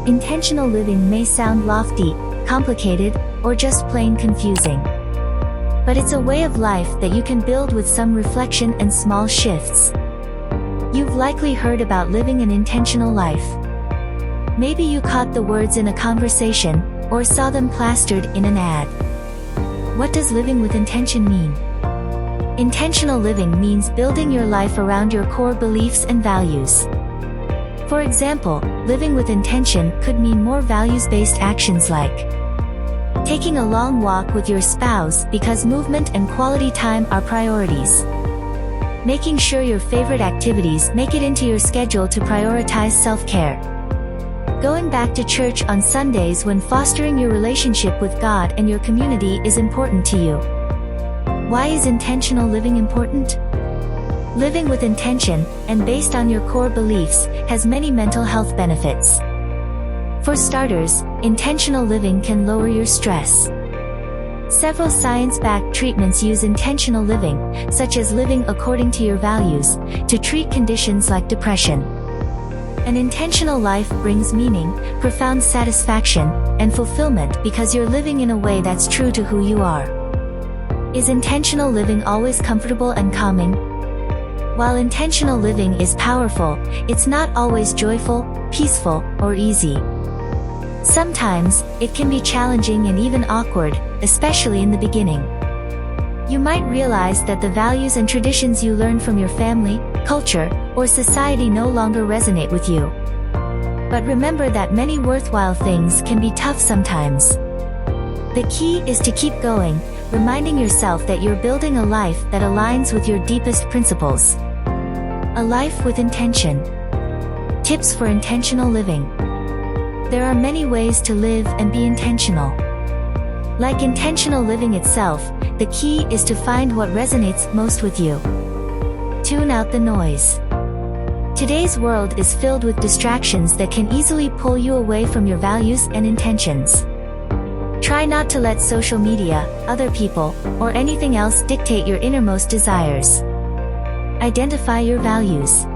Intentional living may sound lofty, complicated, or just plain confusing. But it's a way of life that you can build with some reflection and small shifts. You've likely heard about living an intentional life. Maybe you caught the words in a conversation, or saw them plastered in an ad. What does living with intention mean? Intentional living means building your life around your core beliefs and values. For example, living with intention could mean more values-based actions like taking a long walk with your spouse because movement and quality time are priorities. Making sure your favorite activities make it into your schedule to prioritize self-care. Going back to church on Sundays when fostering your relationship with God and your community is important to you. Why is intentional living important? Living with intention, and based on your core beliefs, has many mental health benefits. For starters, intentional living can lower your stress. Several science-backed treatments use intentional living, such as living according to your values, to treat conditions like depression. An intentional life brings meaning, profound satisfaction, and fulfillment because you're living in a way that's true to who you are. Is intentional living always comfortable and calming? While intentional living is powerful, it's not always joyful, peaceful, or easy. Sometimes, it can be challenging and even awkward, especially in the beginning. You might realize that the values and traditions you learned from your family, culture, or society no longer resonate with you. But remember that many worthwhile things can be tough sometimes. The key is to keep going, reminding yourself that you're building a life that aligns with your deepest principles. A life with intention. Tips for intentional living. There are many ways to live and be intentional. Like intentional living itself, the key is to find what resonates most with you. Tune out the noise. Today's world is filled with distractions that can easily pull you away from your values and intentions. Try not to let social media, other people, or anything else dictate your innermost desires. Identify your values.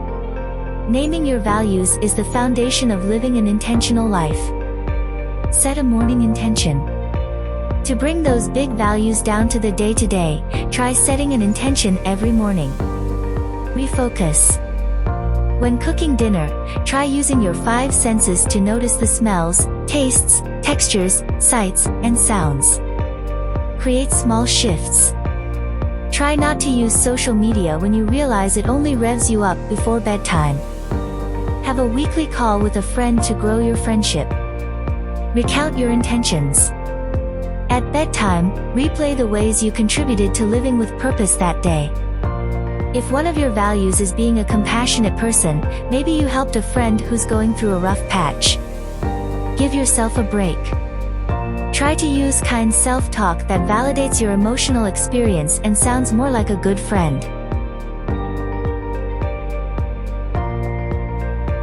Naming your values is the foundation of living an intentional life. Set a morning intention. To bring those big values down to the day-to-day, try setting an intention every morning. Refocus. When cooking dinner, try using your 5 senses to notice the smells, tastes, textures, sights, and sounds. Create small shifts. Try not to use social media when you realize it only revs you up before bedtime. Have a weekly call with a friend to grow your friendship. Recount your intentions. At bedtime, replay the ways you contributed to living with purpose that day. If one of your values is being a compassionate person, maybe you helped a friend who's going through a rough patch. Give yourself a break. Try to use kind self-talk that validates your emotional experience and sounds more like a good friend.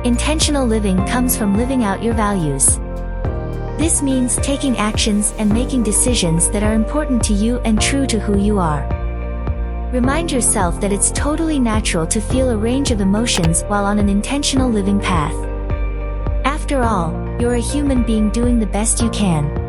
Intentional living comes from living out your values. This means taking actions and making decisions that are important to you and true to who you are. Remind yourself that it's totally natural to feel a range of emotions while on an intentional living path. After all, you're a human being doing the best you can.